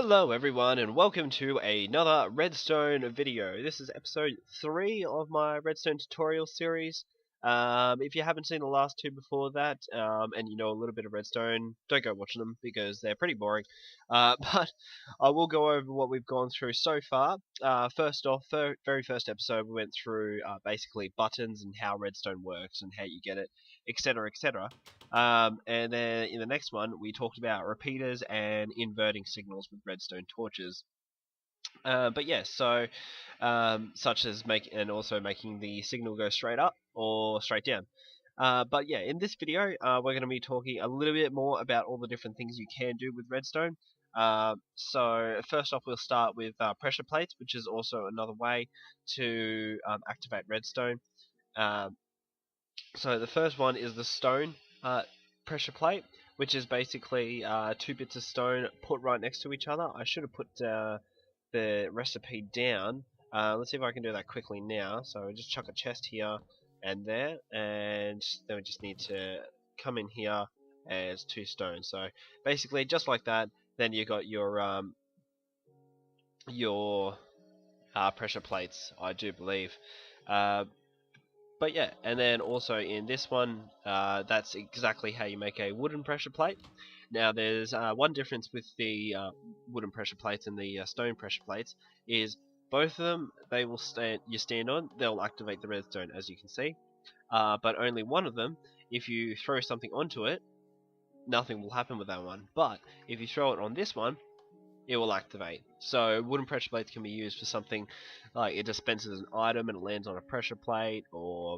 Hello everyone and welcome to another Redstone video. This is episode 3 of my Redstone tutorial series. If you haven't seen the last two before that, and you know a little bit of Redstone, don't go watching them because they're pretty boring. But I will go over what we've gone through so far. First off, very first episode we went through basically buttons and how Redstone works and how you get it, etc, etc. And then in the next one, we talked about repeaters and inverting signals with redstone torches. But yeah, so such as making the signal go straight up or straight down. But yeah, in this video, we're going to be talking a little bit more about all the different things you can do with redstone. So first off, we'll start with pressure plates, which is also another way to activate redstone. So the first one is the stone pressure plate, which is basically 2 bits of stone put right next to each other. I should have put the recipe down. Let's see if I can do that quickly now. So just chuck a chest here and there, and then we just need to come in here as 2 stones. So basically, just like that, then you got your pressure plates, I do believe. But yeah, and then also in this one, that's exactly how you make a wooden pressure plate. Now there's one difference with the wooden pressure plates and the stone pressure plates is both of them, they will stand on, they'll activate the redstone as you can see. But only one of them, if you throw something onto it, nothing will happen with that one. But if you throw it on this one, it will activate. So wooden pressure plates can be used for something like it dispenses an item and it lands on a pressure plate, or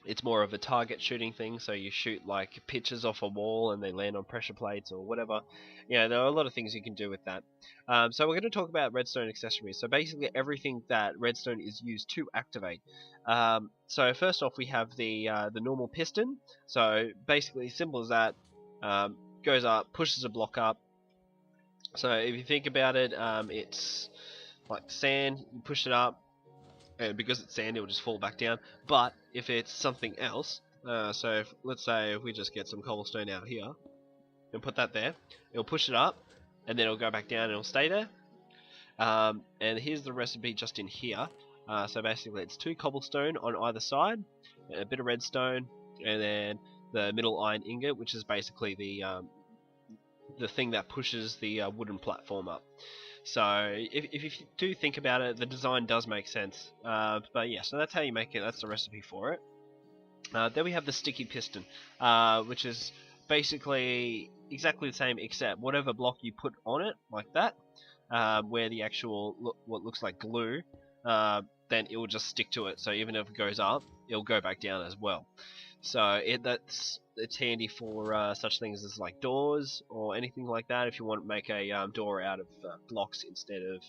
it's more of a target shooting thing, so you shoot like pictures off a wall and they land on pressure plates or whatever. Yeah, there are a lot of things you can do with that. So we're going to talk about redstone accessories. So basically everything that redstone is used to activate. So first off we have the normal piston. So basically simple as that. Goes up, pushes a block up. So if you think about it, it's like sand, you push it up, and because it's sand, it will just fall back down. But if it's something else, so let's say if we just get some cobblestone out here, and put that there, it'll push it up, and then it'll go back down and it'll stay there. And here's the recipe just in here. So basically it's 2 cobblestone on either side, a bit of redstone, and then the middle iron ingot, which is basically the thing that pushes the wooden platform up. So if you do think about it, the design does make sense. But yeah, so that's how you make it. That's the recipe for it. Then we have the sticky piston, which is basically exactly the same, except whatever block you put on it, like that, where the actual what looks like glue, then it will just stick to it. So even if it goes up, it'll go back down as well. So it's handy for such things as like doors or anything like that. If you want to make a door out of blocks instead of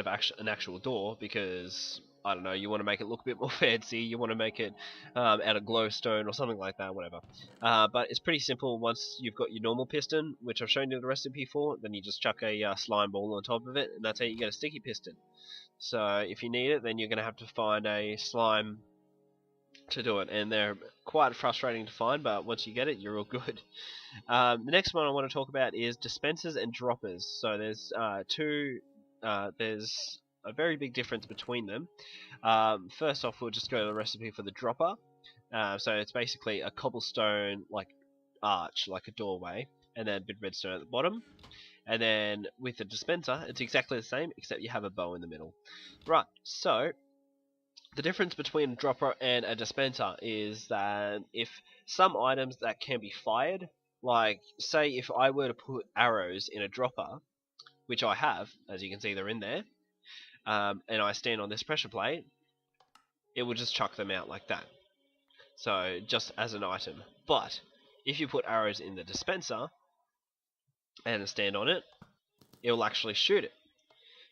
an actual door, because I don't know, you want to make it look a bit more fancy. You want to make it out of glowstone or something like that, whatever. But it's pretty simple. Once you've got your normal piston, which I've shown you the recipe for, then you just chuck a slime ball on top of it, and that's how you get a sticky piston. So if you need it, then you're going to have to find a slime to do it, and they're quite frustrating to find, but once you get it, you're all good. The next one I want to talk about is dispensers and droppers. So there's there's a very big difference between them. First off, we'll just go to the recipe for the dropper. So it's basically a cobblestone like arch, like a doorway, and then a bit of redstone at the bottom. And then with the dispenser, it's exactly the same, except you have a bow in the middle. Right, so the difference between a dropper and a dispenser is that if some items that can be fired, like say if I were to put arrows in a dropper, which I have, as you can see they're in there, and I stand on this pressure plate, it will just chuck them out like that. So just as an item. But if you put arrows in the dispenser and stand on it, it will actually shoot it.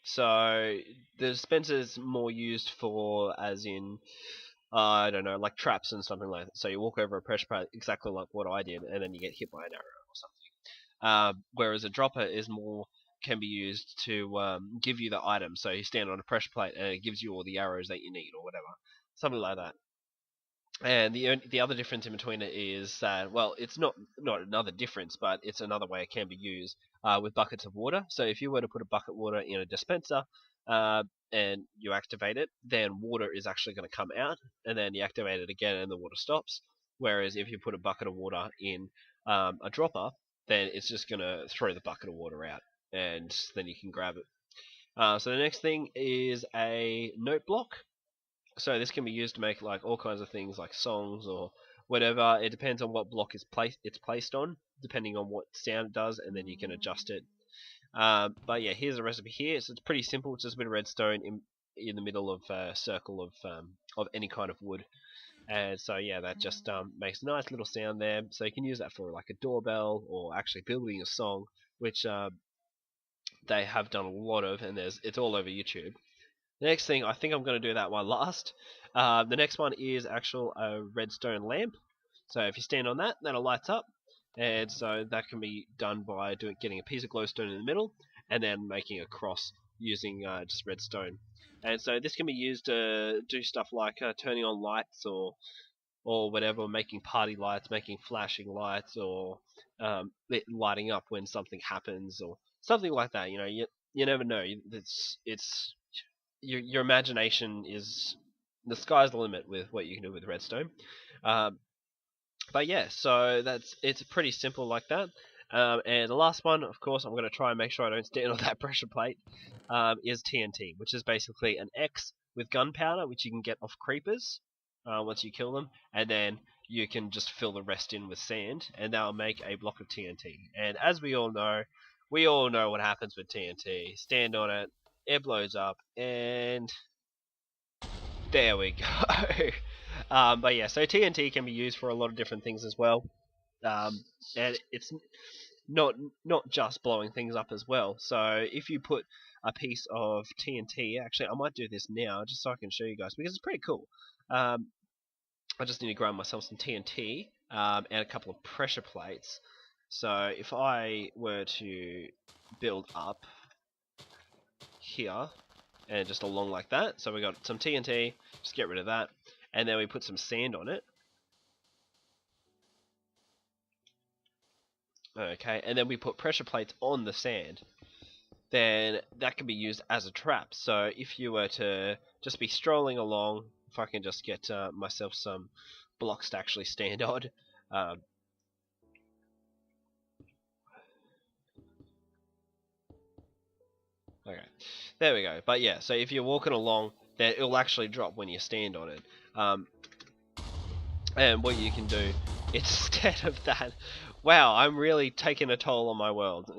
So the dispenser is more used for, as in, I don't know, like traps and something like that. So you walk over a pressure plate exactly like what I did, and then you get hit by an arrow or something. Whereas a dropper can be used to give you the item. So you stand on a pressure plate and it gives you all the arrows that you need or whatever, something like that. And the other difference in between it is that, well, it's not another difference, but it's another way it can be used with buckets of water. So if you were to put a bucket of water in a dispenser uh, and you activate it, then water is actually going to come out, and then you activate it again and the water stops. Whereas if you put a bucket of water in a dropper, then it's just going to throw the bucket of water out, and then you can grab it. So the next thing is a note block. So this can be used to make like all kinds of things like songs or whatever. It depends on what block it's placed on, depending on what sound it does, and then you can adjust it. But yeah, here's a recipe here. So it's pretty simple. It's just a bit of redstone in the middle of a circle of any kind of wood. And so yeah, that just makes a nice little sound there. So you can use that for like a doorbell or actually building a song, which they have done a lot of, and it's all over YouTube. The next thing, I think I'm going to do that one last. The next one is actual redstone lamp. So if you stand on that, then it lights up. And so that can be done by getting a piece of glowstone in the middle and then making a cross using just redstone. And so this can be used to do stuff like turning on lights or whatever, making party lights, making flashing lights, or lighting up when something happens, or something like that. You know, you never know. It's your imagination is the sky's the limit with what you can do with redstone. Um, but yeah, so it's pretty simple like that. And the last one, of course, I'm going to try and make sure I don't stand on that pressure plate, is TNT, which is basically an X with gunpowder, which you can get off creepers once you kill them, and then you can just fill the rest in with sand, and that'll make a block of TNT. And as we all know what happens with TNT. Stand on it, it blows up, and there we go. But yeah, so TNT can be used for a lot of different things as well, and it's not just blowing things up as well. So if you put a piece of TNT, actually, I might do this now just so I can show you guys because it's pretty cool. I just need to grab myself some TNT and a couple of pressure plates. So if I were to build up here and just along like that, so we got some TNT, just get rid of that, and then we put some sand on it. Okay, and then we put pressure plates on the sand. Then that can be used as a trap. So if you were to just be strolling along, if I can just get myself some blocks to actually stand on. Okay, there we go. But yeah, so if you're walking along, then it'll actually drop when you stand on it. And what you can do instead of that, wow, I'm really taking a toll on my world.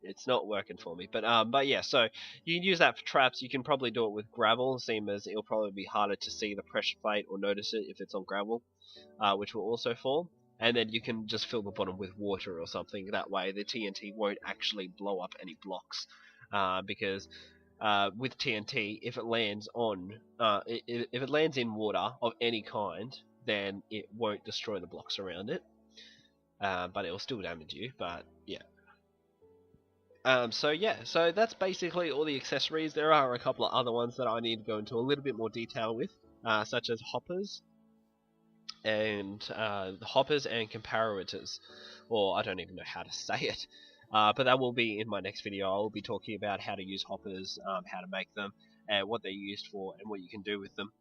It's not working for me. But yeah, so you can use that for traps. You can probably do it with gravel, seeing as it'll probably be harder to see the pressure plate or notice it if it's on gravel, which will also fall. And then you can just fill the bottom with water or something. That way, the TNT won't actually blow up any blocks, because with TNT, if it lands if it lands in water of any kind, then it won't destroy the blocks around it, but it will still damage you. But yeah. So yeah, so that's basically all the accessories. There are a couple of other ones that I need to go into a little bit more detail with, such as hoppers and comparators, or I don't even know how to say it. But that will be in my next video. I will be talking about how to use hoppers, how to make them, and what they're used for, and what you can do with them.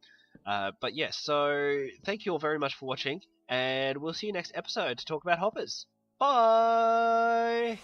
But yes, so thank you all very much for watching, and we'll see you next episode to talk about hoppers. Bye!